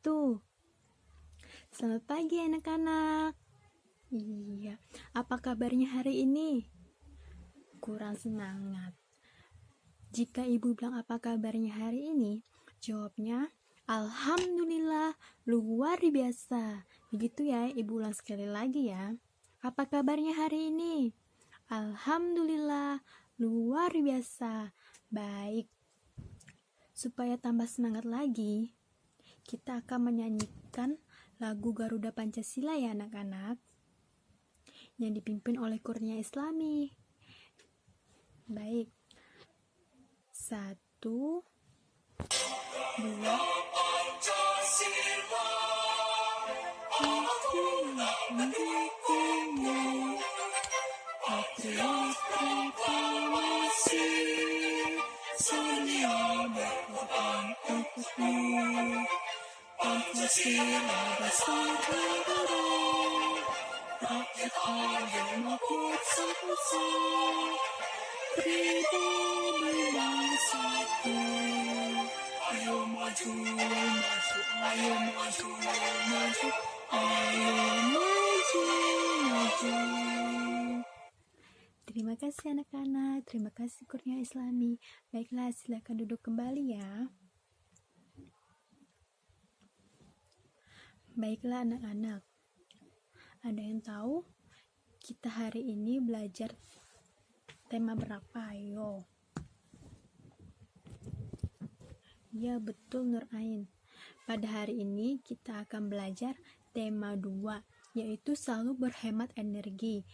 wabarakatuh. Selamat pagi anak-anak. Iya, apa kabarnya hari ini? Kurang semangat. Jika ibu bilang apa kabarnya hari ini, jawabnya alhamdulillah, luar biasa. Begitu ya, ibu ulang sekali lagi ya. Apa kabarnya hari ini? Alhamdulillah, luar biasa. Baik. Supaya tambah semangat lagi, kita akan menyanyikan lagu Garuda Pancasila ya anak-anak, yang dipimpin oleh Kurnia Islami. Baik, 1, 2, Pancasila dasar negara, rakyat adil makmur sempurna, pribadi bersatu. Ayo maju, maju, ayo maju, maju, ayo maju, maju. Terima kasih anak-anak, terima kasih Kurnia Islami. Baiklah, silakan duduk kembali ya. Baiklah anak-anak, ada yang tahu kita hari ini belajar tema berapa? Ayo. Ya betul Nur Ain. Pada hari ini kita akan belajar tema 2, yaitu selalu berhemat energi.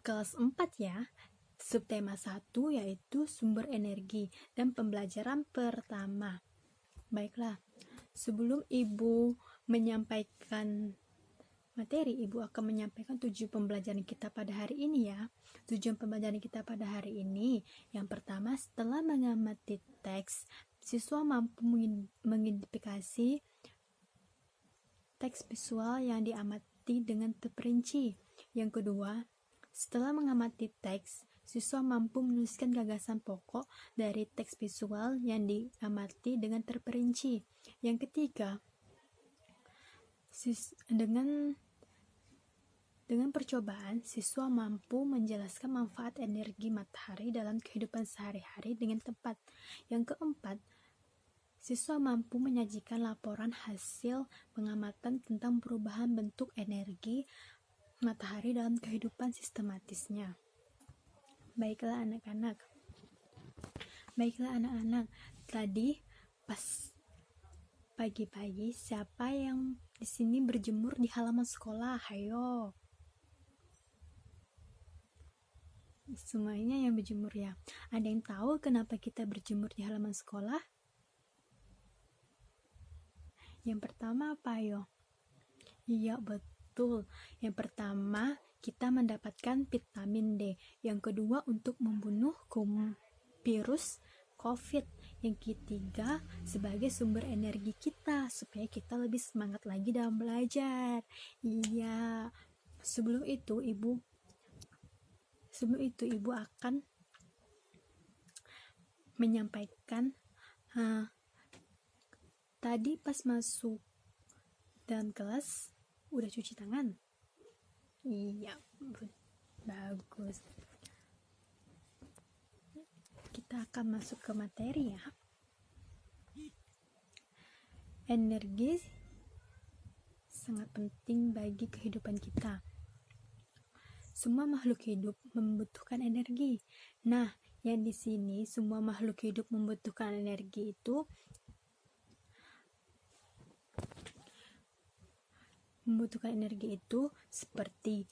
Kelas 4 ya. Subtema 1 yaitu sumber energi dan pembelajaran pertama. Baiklah, sebelum ibu menyampaikan materi, ibu akan menyampaikan tujuan pembelajaran kita pada hari ini ya. Tujuan pembelajaran kita pada hari ini, yang pertama, setelah mengamati teks, siswa mampu mengidentifikasi teks visual yang diamati dengan terperinci. Yang kedua, setelah mengamati teks, siswa mampu menuliskan gagasan pokok dari teks visual yang diamati dengan terperinci. Yang ketiga, dengan percobaan, siswa mampu menjelaskan manfaat energi matahari dalam kehidupan sehari-hari dengan tepat. Yang keempat, siswa mampu menyajikan laporan hasil pengamatan tentang perubahan bentuk energi matahari dalam kehidupan sistematisnya. Baiklah anak-anak, tadi pas pagi-pagi, siapa yang di sini berjemur di halaman sekolah? Hayo. Semuanya yang berjemur ya. Ada yang tahu kenapa kita berjemur di halaman sekolah? Yang pertama apa, ayo? Iya, betul. Yang pertama, kita mendapatkan vitamin D. Yang kedua, untuk membunuh virus COVID. Yang ketiga, sebagai sumber energi kita supaya kita lebih semangat lagi dalam belajar. Iya. Sebelum itu ibu akan menyampaikan tadi pas masuk dalam kelas udah cuci tangan? Iya, bagus. Kita akan masuk ke materi ya. Energi sangat penting bagi kehidupan kita. Semua makhluk hidup membutuhkan energi. Nah, yang di sini semua makhluk hidup membutuhkan energi itu seperti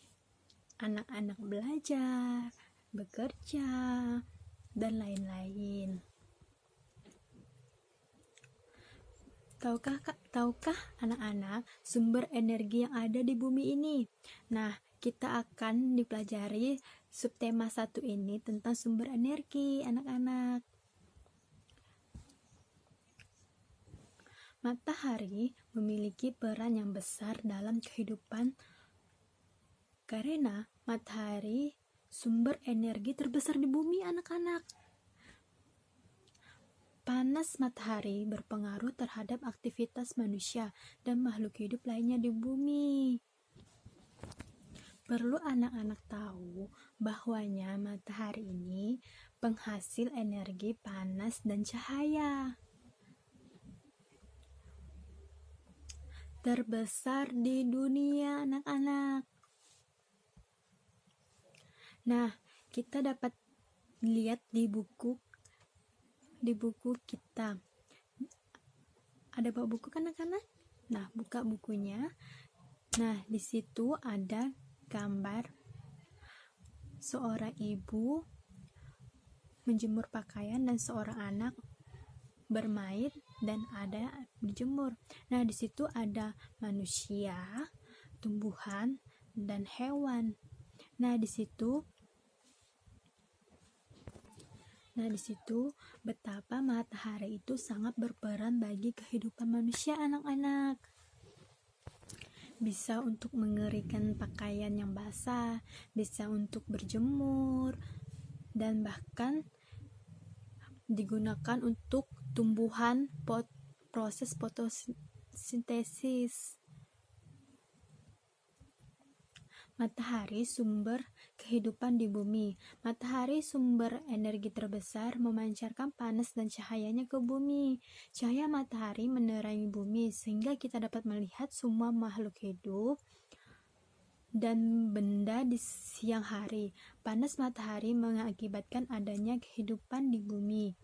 anak-anak belajar, bekerja, dan lain-lain. Tahukah anak-anak sumber energi yang ada di bumi ini? Nah, kita akan dipelajari subtema 1 ini tentang sumber energi anak-anak. Matahari memiliki peran yang besar dalam kehidupan karena matahari sumber energi terbesar di bumi anak-anak. Panas matahari berpengaruh terhadap aktivitas manusia dan makhluk hidup lainnya di bumi. Perlu anak-anak tahu bahwanya matahari ini penghasil energi panas dan cahaya terbesar di dunia, anak-anak. Nah, kita dapat lihat di buku kita. Ada bawa buku kan, anak-anak? Nah, buka bukunya. Nah, di situ ada gambar seorang ibu menjemur pakaian dan seorang anak bermain dan ada dijemur. Nah, di situ ada manusia, tumbuhan, dan hewan. Nah, di situ betapa matahari itu sangat berperan bagi kehidupan manusia, anak-anak. Bisa untuk mengeringkan pakaian yang basah, bisa untuk berjemur, dan bahkan digunakan untuk tumbuhan proses fotosintesis. Matahari sumber kehidupan di bumi. Matahari sumber energi terbesar memancarkan panas dan cahayanya ke bumi. Cahaya matahari menerangi bumi sehingga kita dapat melihat semua makhluk hidup dan benda di siang hari. Panas matahari mengakibatkan adanya kehidupan di bumi.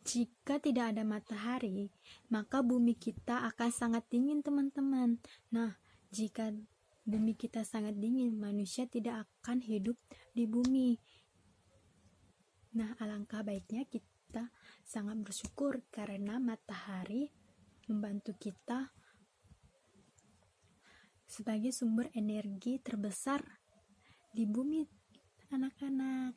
Jika tidak ada matahari, maka bumi kita akan sangat dingin, teman-teman. Nah, jika bumi kita sangat dingin, manusia tidak akan hidup di bumi. Nah, alangkah baiknya kita sangat bersyukur karena matahari membantu kita sebagai sumber energi terbesar di bumi, anak-anak.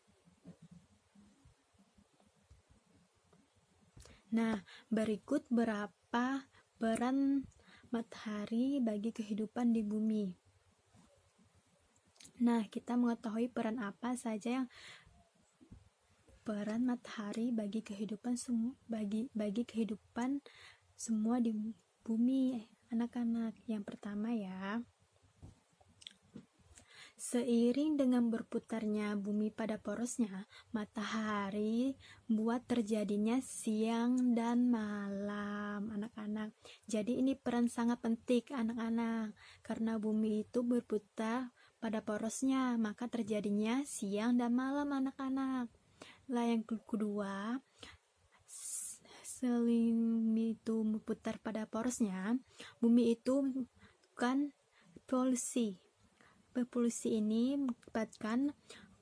Nah, berikut berapa peran matahari bagi kehidupan di bumi. Nah, kita mengetahui peran apa saja yang peran matahari bagi kehidupan bagi kehidupan semua di bumi, anak-anak. Yang pertama ya, seiring dengan berputarnya bumi pada porosnya, matahari membuat terjadinya siang dan malam, anak-anak. Jadi ini peran sangat penting, anak-anak. Karena bumi itu berputar pada porosnya, maka terjadinya siang dan malam, anak-anak. Lah yang kedua, selain itu berputar pada porosnya, bumi itu bukan polusi. Polusi ini mengakibatkan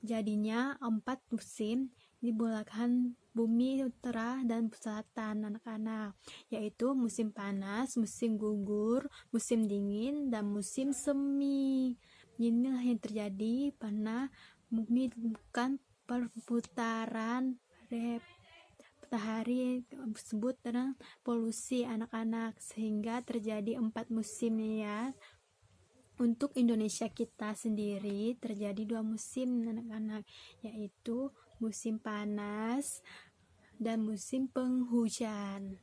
jadinya 4 musim di belahan bumi utara dan selatan, anak-anak, yaitu musim panas, musim gugur, musim dingin, dan musim semi. Inilah yang terjadi karena bumi bukan perputaran matahari tersebut dengan polusi, anak-anak, sehingga terjadi 4 musim ya. Untuk Indonesia kita sendiri terjadi 2 musim, anak-anak, yaitu musim panas dan musim penghujan.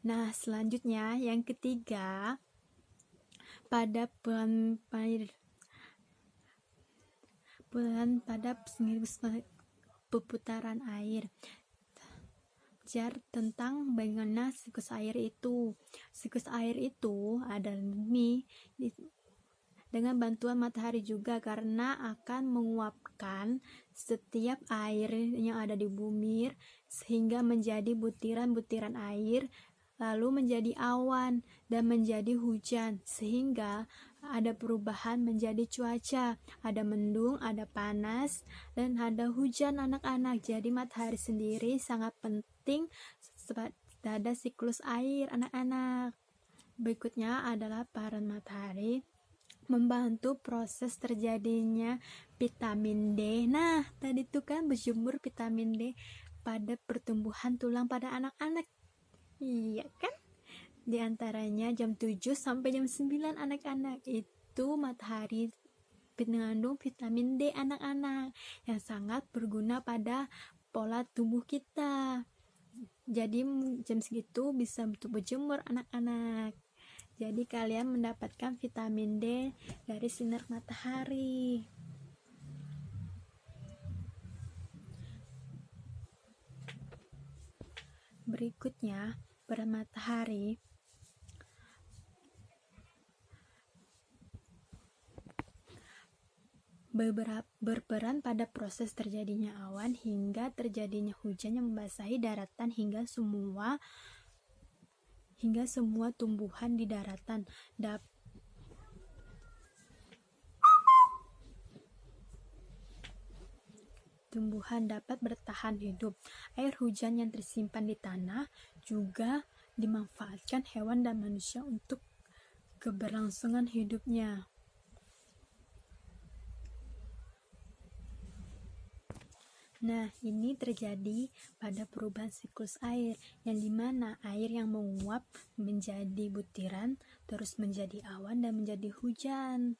Nah, selanjutnya yang ketiga, pada perputaran air. Belajar tentang bagaimana siklus air itu. Siklus air itu adalah bumi dengan bantuan matahari juga, karena akan menguapkan setiap air yang ada di bumi sehingga menjadi butiran-butiran air, lalu menjadi awan dan menjadi hujan, sehingga ada perubahan menjadi cuaca, ada mendung, ada panas, dan ada hujan, anak-anak. Jadi matahari sendiri sangat penting pada siklus air, anak-anak. Berikutnya adalah peran matahari membantu proses terjadinya vitamin D. Nah, tadi itu kan berjemur vitamin D pada pertumbuhan tulang pada anak-anak. Iya kan? Di antaranya jam 7 sampai jam 9, anak-anak. Itu matahari mengandung vitamin D anak-anak yang sangat berguna pada pola tubuh kita. Jadi jam segitu bisa untuk berjemur anak-anak. Jadi kalian mendapatkan vitamin D dari sinar matahari. Berikutnya, peran matahari berperan pada proses terjadinya awan hingga terjadinya hujan yang membasahi daratan hingga semua tumbuhan di daratan dapat bertahan hidup. Air hujan yang tersimpan di tanah juga dimanfaatkan hewan dan manusia untuk keberlangsungan hidupnya. Nah, ini terjadi pada perubahan siklus air, yang dimana air yang menguap menjadi butiran, terus menjadi awan dan menjadi hujan.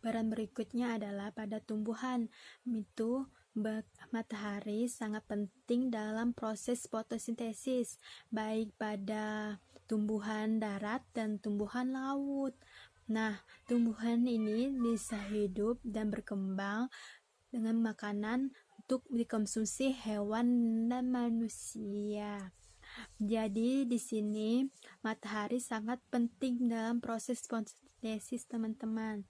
Peran berikutnya adalah pada tumbuhan. Itu matahari sangat penting dalam proses fotosintesis, baik pada tumbuhan darat dan tumbuhan laut. Nah, tumbuhan ini bisa hidup dan berkembang dengan makanan untuk dikonsumsi hewan dan manusia. Jadi di sini matahari sangat penting dalam proses fotosintesis, teman-teman.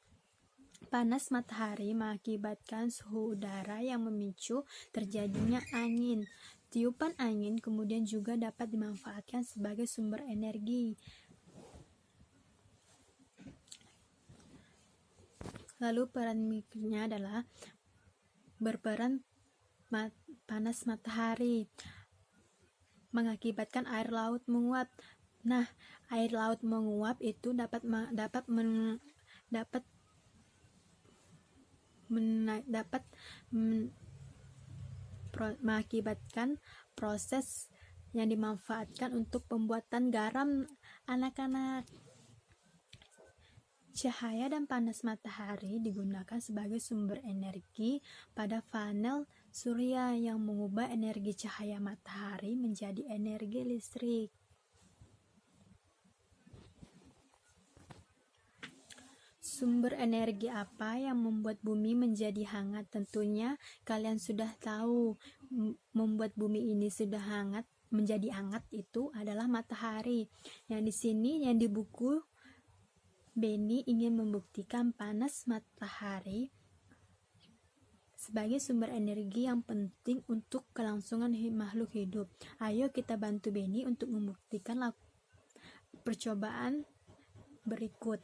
Panas matahari mengakibatkan suhu udara yang memicu terjadinya angin. Tiupan angin kemudian juga dapat dimanfaatkan sebagai sumber energi. Lalu peran berikutnya adalah berperan panas matahari mengakibatkan air laut menguap. Nah, air laut menguap itu dapat mengakibatkan proses yang dimanfaatkan untuk pembuatan garam anak-anak. Cahaya dan panas matahari digunakan sebagai sumber energi pada panel surya yang mengubah energi cahaya matahari menjadi energi listrik. Sumber energi apa yang membuat bumi menjadi hangat? Tentunya kalian sudah tahu, membuat bumi ini sudah hangat, menjadi hangat itu adalah matahari. Yang di sini, yang di buku Beni ingin membuktikan panas matahari sebagai sumber energi yang penting untuk kelangsungan makhluk hidup. Ayo kita bantu Beni untuk membuktikan percobaan berikut.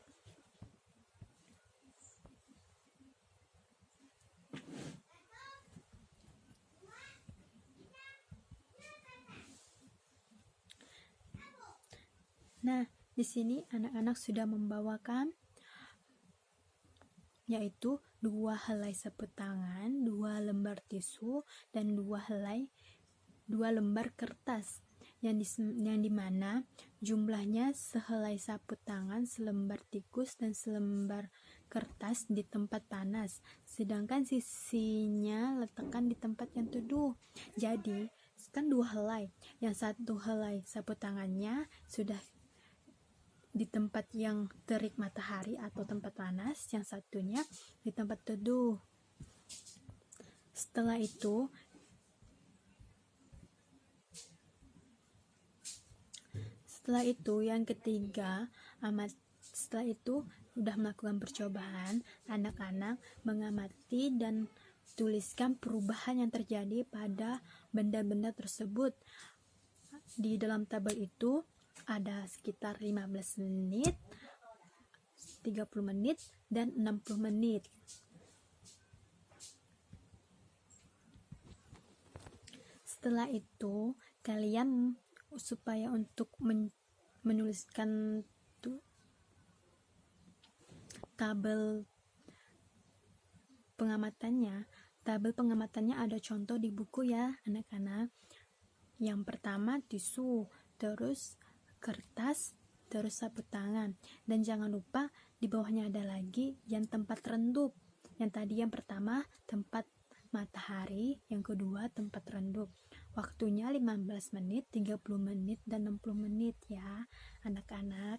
Nah, di sini anak-anak sudah membawakan yaitu 2 helai sapu tangan, 2 lembar tisu, dan 2 lembar kertas yang dimana jumlahnya sehelai sapu tangan, selembar tikus, dan selembar kertas di tempat panas, sedangkan sisinya letakkan di tempat yang teduh. Jadi kan 2 helai, yang 1 helai sapu tangannya sudah di tempat yang terik matahari atau tempat panas, yang satunya di tempat teduh. Setelah itu yang ketiga, setelah itu sudah melakukan percobaan, anak-anak mengamati dan tuliskan perubahan yang terjadi pada benda-benda tersebut. Di dalam tabel itu ada sekitar 15 menit, 30 menit, dan 60 menit. Setelah itu, kalian supaya untuk menuliskan tabel pengamatannya ada contoh di buku ya anak-anak. Yang pertama tisu, terus kertas, terus sapu tangan. Dan jangan lupa di bawahnya ada lagi yang tempat redup. Yang tadi yang pertama tempat matahari, yang kedua tempat redup. Waktunya 15 menit, 30 menit, dan 60 menit ya anak-anak.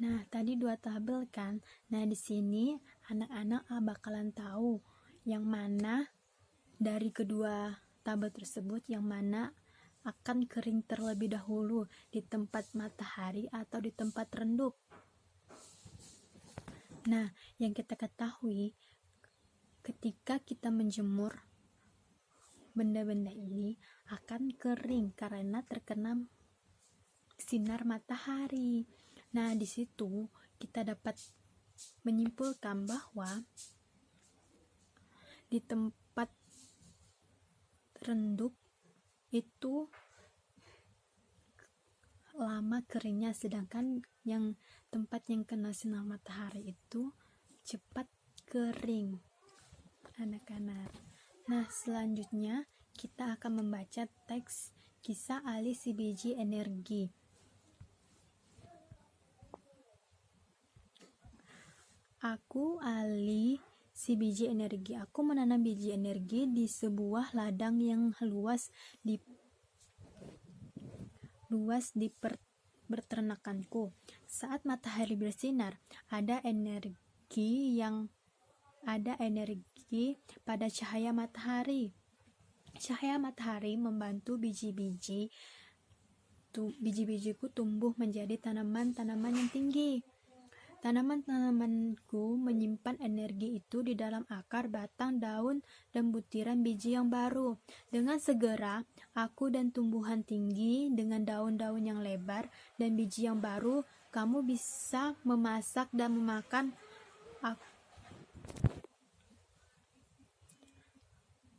Nah, tadi 2 tabel kan. Nah, di sini anak-anak bakalan tahu yang mana dari kedua tabel tersebut yang mana akan kering terlebih dahulu, di tempat matahari atau di tempat redup. Nah, yang kita ketahui ketika kita menjemur benda-benda ini akan kering karena terkena sinar matahari. Nah, di situ kita dapat menyimpulkan bahwa di tempat redup itu lama keringnya, sedangkan yang tempat yang kena sinar matahari itu cepat kering anak-anak. Nah, selanjutnya kita akan membaca teks kisah Ali si biji energi. Aku Ali si biji energi. Aku menanam biji energi di sebuah ladang yang luas di peternakanku. Saat matahari bersinar, ada energi pada cahaya matahari. Cahaya matahari membantu biji-bijiku tumbuh menjadi tanaman-tanaman yang tinggi. Tanaman-tanamanku menyimpan energi itu di dalam akar, batang, daun, dan butiran biji yang baru. Dengan segera, aku dan tumbuhan tinggi dengan daun-daun yang lebar dan biji yang baru, kamu bisa memasak dan memakan.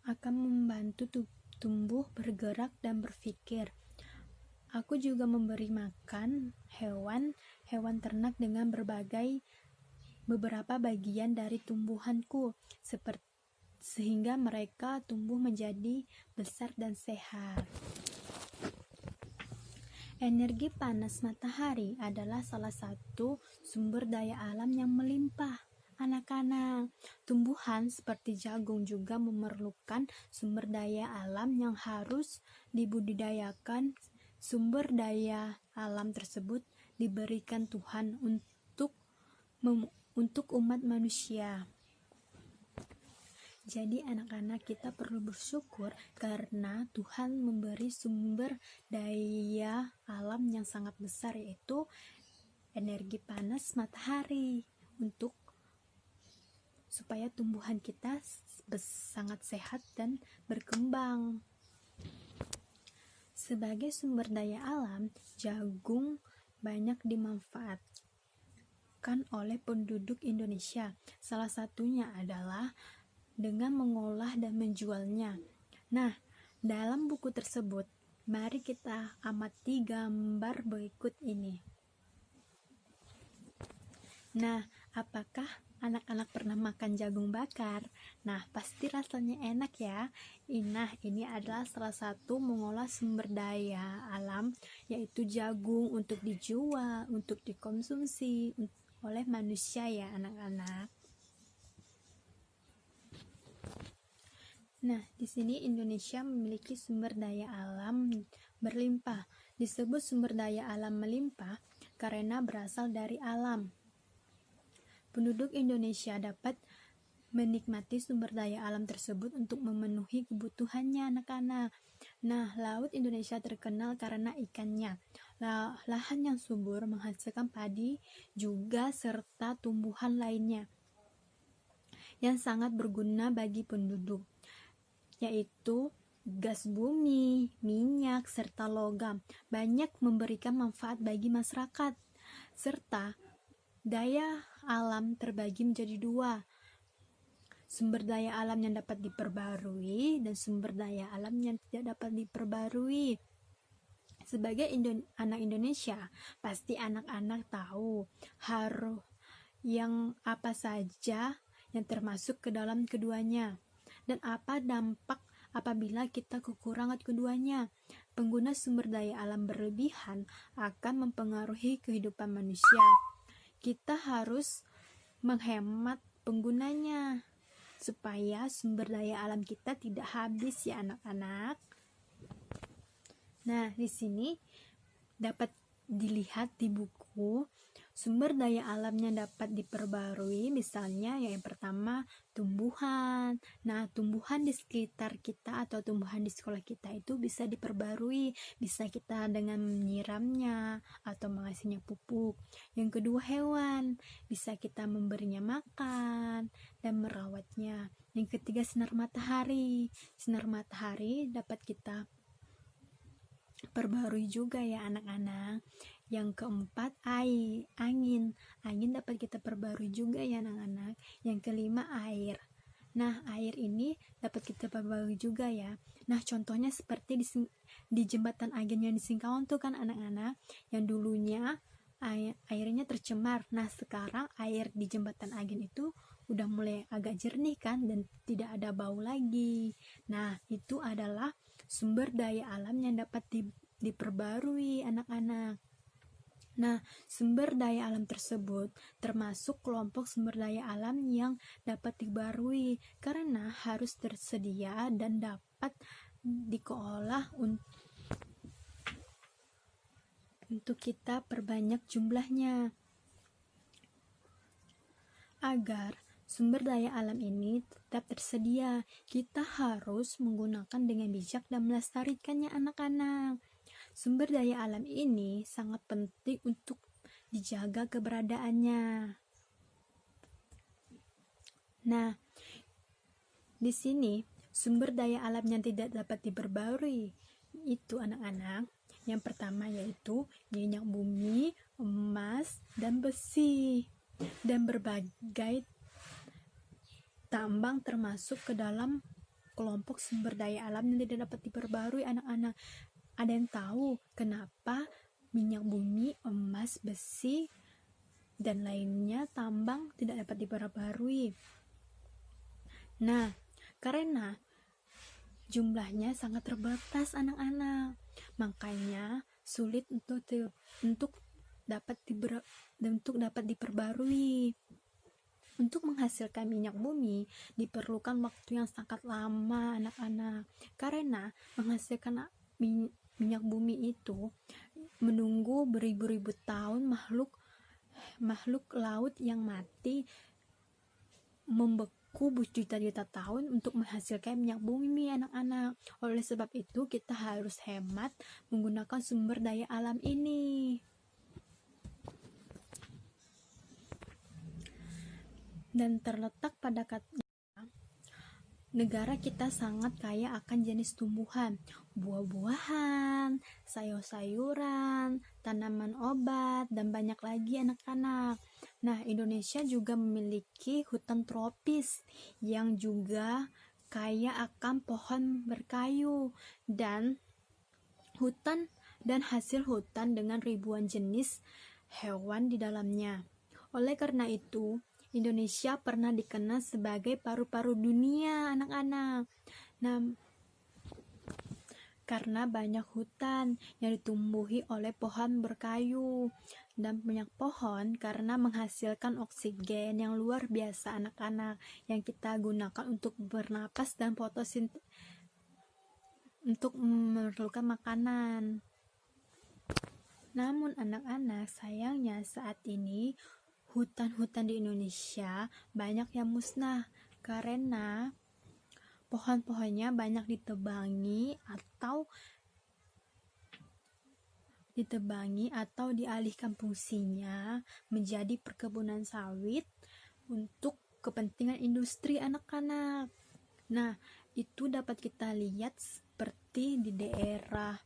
Akan membantu tumbuh, bergerak, dan berpikir. Aku juga memberi makan hewan ternak dengan beberapa bagian dari tumbuhanku, sehingga mereka tumbuh menjadi besar dan sehat. Energi panas matahari adalah salah satu sumber daya alam yang melimpah. Anak-anak, tumbuhan seperti jagung juga memerlukan sumber daya alam yang harus dibudidayakan. Sumber daya alam tersebut diberikan Tuhan untuk umat manusia. Jadi anak-anak, kita perlu bersyukur karena Tuhan memberi sumber daya alam yang sangat besar, yaitu energi panas matahari, supaya tumbuhan kita sangat sehat dan berkembang. Sebagai sumber daya alam, jagung banyak dimanfaatkan oleh penduduk Indonesia. Salah satunya adalah dengan mengolah dan menjualnya. Nah, dalam buku tersebut, mari kita amati gambar berikut ini. Nah, apakah anak-anak pernah makan jagung bakar? Nah, pasti rasanya enak ya. Nah, ini adalah salah satu mengolah sumber daya alam, yaitu jagung, untuk dijual, untuk dikonsumsi oleh manusia ya anak-anak. Nah, di sini Indonesia memiliki sumber daya alam berlimpah. Disebut sumber daya alam melimpah karena berasal dari alam. Penduduk Indonesia dapat menikmati sumber daya alam tersebut untuk memenuhi kebutuhannya anak-anak. Nah, laut Indonesia terkenal karena ikannya. Lahan yang subur menghasilkan padi juga serta tumbuhan lainnya yang sangat berguna bagi penduduk, yaitu gas bumi, minyak, serta logam. Banyak memberikan manfaat bagi masyarakat, serta daya alam terbagi menjadi 2, sumber daya alam yang dapat diperbarui dan sumber daya alam yang tidak dapat diperbarui. Sebagai anak Indonesia, pasti anak-anak tahu yang apa saja yang termasuk ke dalam keduanya, dan apa dampak apabila kita kekurangan keduanya. Pengguna sumber daya alam berlebihan akan mempengaruhi kehidupan manusia. Kita harus menghemat penggunanya supaya sumber daya alam kita tidak habis ya anak-anak. Nah, di sini dapat dilihat di buku sumber daya alamnya dapat diperbarui, misalnya yang pertama tumbuhan. Nah, tumbuhan di sekitar kita atau tumbuhan di sekolah kita itu bisa diperbarui, bisa kita dengan menyiramnya atau mengasihnya pupuk. Yang kedua hewan, bisa kita memberinya makan dan merawatnya. Yang ketiga sinar matahari dapat kita perbarui juga ya anak-anak. Yang keempat angin dapat kita perbarui juga ya anak-anak. Yang kelima air. Nah, air ini dapat kita perbarui juga ya. Nah, contohnya seperti di jembatan Agen yang di Singkawang tuh kan anak-anak, yang dulunya airnya tercemar. Nah, sekarang air di jembatan Agen itu udah mulai agak jernih kan dan tidak ada bau lagi. Nah, itu adalah sumber daya alam yang dapat diperbarui anak-anak. Nah, sumber daya alam tersebut termasuk kelompok sumber daya alam yang dapat diperbarui karena harus tersedia dan dapat dikelola untuk kita perbanyak jumlahnya. Agar sumber daya alam ini tetap tersedia, kita harus menggunakan dengan bijak dan melestarikannya anak-anak. Sumber daya alam ini sangat penting untuk dijaga keberadaannya. Nah, di sini sumber daya alam yang tidak dapat diperbarui itu anak-anak. Yang pertama yaitu minyak bumi, emas, dan besi. Dan berbagai tambang termasuk ke dalam kelompok sumber daya alam yang tidak dapat diperbarui anak-anak. Ada yang tahu kenapa minyak bumi, emas, besi, dan lainnya tambang tidak dapat diperbarui? Nah, karena jumlahnya sangat terbatas anak-anak, makanya sulit untuk dapat diperbarui. Untuk menghasilkan minyak bumi diperlukan waktu yang sangat lama anak-anak, karena menghasilkan minyak bumi itu menunggu beribu-ribu tahun makhluk laut yang mati membeku berjuta-juta tahun untuk menghasilkan minyak bumi anak-anak. Oleh sebab itu kita harus hemat menggunakan sumber daya alam ini. Dan terletak pada negara kita sangat kaya akan jenis tumbuhan, buah-buahan, sayur-sayuran, tanaman obat, dan banyak lagi anak-anak. Nah, Indonesia juga memiliki hutan tropis yang juga kaya akan pohon berkayu dan hasil hutan dengan ribuan jenis hewan di dalamnya. Oleh karena itu, Indonesia pernah dikenal sebagai paru-paru dunia anak-anak. Nah, karena banyak hutan yang ditumbuhi oleh pohon berkayu dan banyak pohon karena menghasilkan oksigen yang luar biasa anak-anak yang kita gunakan untuk bernapas dan untuk memerlukan makanan. Namun anak-anak, sayangnya saat ini hutan-hutan di Indonesia banyak yang musnah karena pohon-pohonnya banyak ditebangi atau dialihkan fungsinya menjadi perkebunan sawit untuk kepentingan industri anak-anak. Nah, itu dapat kita lihat seperti di daerah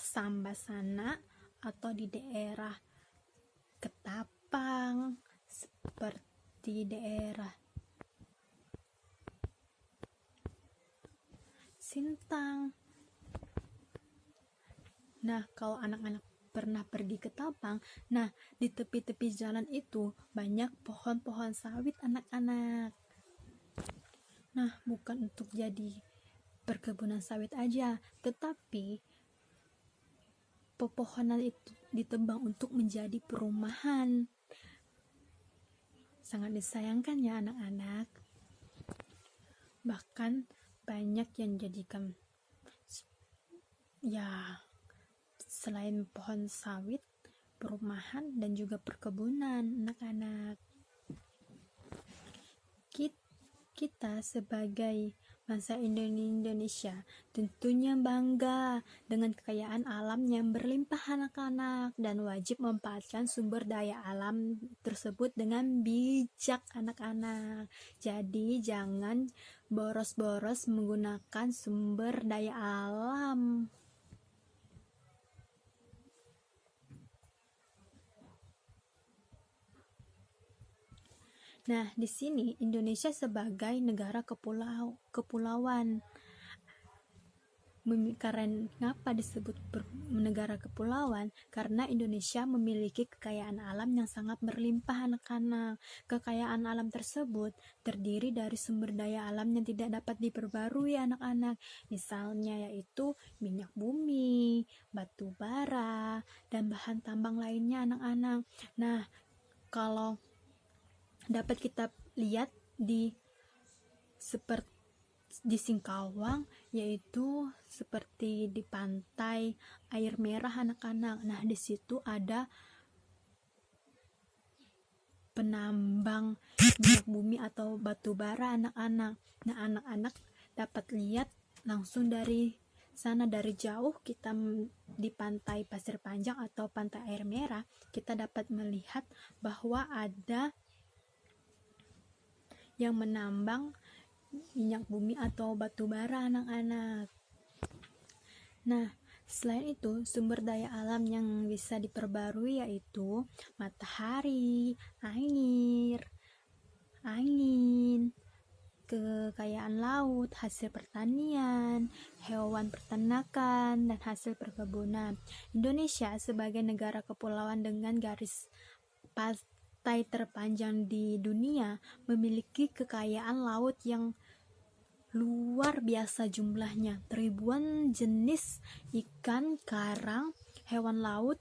Sambasana atau di daerah Ketapang, seperti daerah Sintang. Nah, kalau anak-anak pernah pergi ke Tapang, nah di tepi-tepi jalan itu banyak pohon-pohon sawit anak-anak. Nah, bukan untuk jadi perkebunan sawit aja, tetapi pepohonan itu ditebang untuk menjadi perumahan. Sangat disayangkan ya anak-anak. Bahkan banyak yang jadikan ya selain pohon sawit, perumahan dan juga perkebunan anak-anak. Kita sebagai bangsa Indonesia tentunya bangga dengan kekayaan alam yang berlimpah anak-anak, dan wajib memanfaatkan sumber daya alam tersebut dengan bijak anak-anak. Jadi jangan boros-boros menggunakan sumber daya alam. Nah, di sini Indonesia sebagai negara kepulauan. Karena ngapa disebut negara kepulauan? Karena Indonesia memiliki kekayaan alam yang sangat berlimpah anak-anak. Kekayaan alam tersebut terdiri dari sumber daya alam yang tidak dapat diperbarui anak-anak. Misalnya yaitu minyak bumi, batu bara, dan bahan tambang lainnya anak-anak. Nah, kalau dapat kita lihat di Singkawang, yaitu seperti di pantai air merah anak-anak. Nah, di situ ada penambang minyak bumi atau batu bara anak-anak. Nah, anak-anak dapat lihat langsung dari sana, dari jauh kita di pantai Pasir Panjang atau pantai air merah, kita dapat melihat bahwa ada yang menambang minyak bumi atau batu bara anak-anak. Nah, selain itu sumber daya alam yang bisa diperbarui yaitu matahari, angin, kekayaan laut, hasil pertanian, hewan peternakan, dan hasil perkebunan. Indonesia sebagai negara kepulauan dengan garis pantai terpanjang di dunia memiliki kekayaan laut yang luar biasa jumlahnya. Ribuan jenis ikan, karang, hewan laut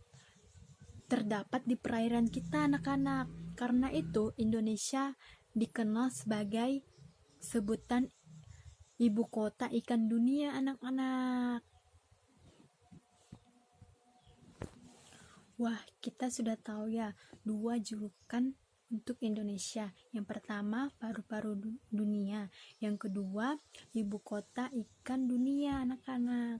terdapat di perairan kita anak-anak. Karena itu Indonesia dikenal sebagai sebutan ibu kota ikan dunia anak-anak. Wah, kita sudah tahu ya 2 julukan untuk Indonesia. Yang pertama, paru-paru dunia. Yang kedua, ibu kota ikan dunia anak-anak.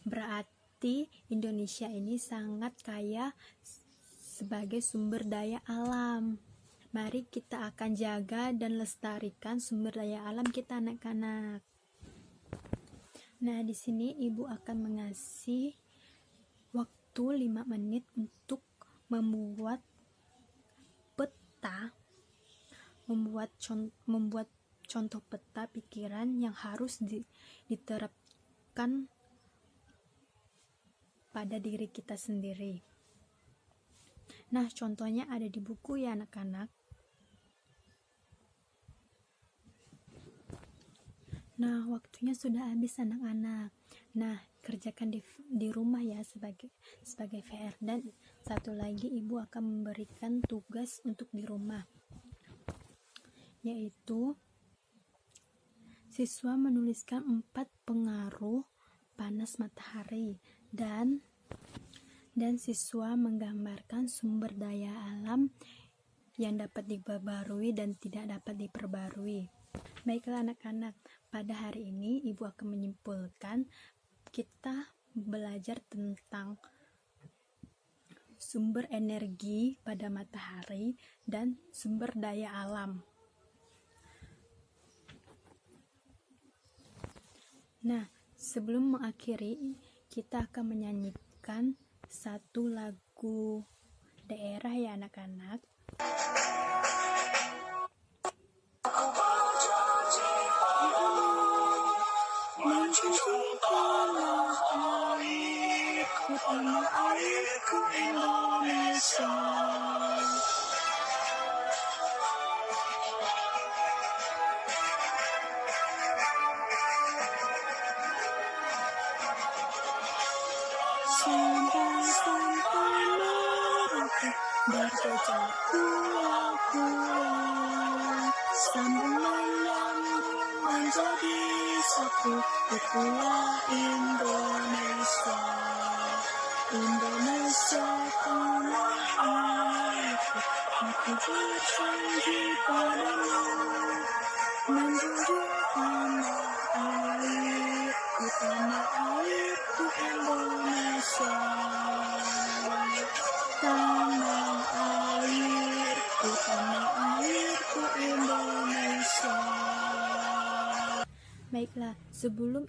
Berarti Indonesia ini sangat kaya sebagai sumber daya alam. Mari kita akan jaga dan lestarikan sumber daya alam kita anak-anak. Nah, di sini ibu akan mengasih waktu 5 menit untuk membuat peta, membuat contoh peta pikiran yang harus diterapkan pada diri kita sendiri. Nah, contohnya ada di buku ya anak-anak. Nah, waktunya sudah habis anak-anak. Nah, kerjakan di rumah ya sebagai VR. Dan satu lagi ibu akan memberikan tugas untuk di rumah, yaitu siswa menuliskan 4 pengaruh panas matahari dan siswa menggambarkan sumber daya alam yang dapat diperbarui dan tidak dapat diperbarui. Baiklah anak-anak, pada hari ini ibu akan menyimpulkan kita belajar tentang sumber energi pada matahari dan sumber daya alam. Nah, sebelum mengakhiri, kita akan menyanyikan satu lagu daerah ya anak-anak. ku tanah airku Indonesia. Sampai-sampai merata berjejar pulau-pulau, sambung menyambung menjadi satu, itulah Indonesia. Indonesia tanah airku, aku berjanji padamu, menjunjung tanah airku, tanah airku Indonesia. Tanah airku, tanah airku Indonesia. Baiklah, sebelum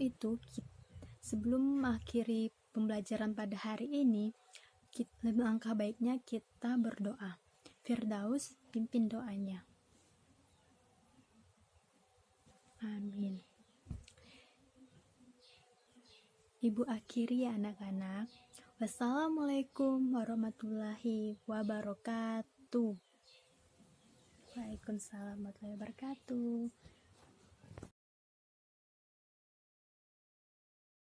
mengakhiri pembelajaran pada hari ini, langkah baiknya kita berdoa. Firdaus, pimpin doanya. Amin. Ibu akhiri ya anak-anak. Wassalamualaikum warahmatullahi wabarakatuh. Waalaikumsalam warahmatullahi wabarakatuh.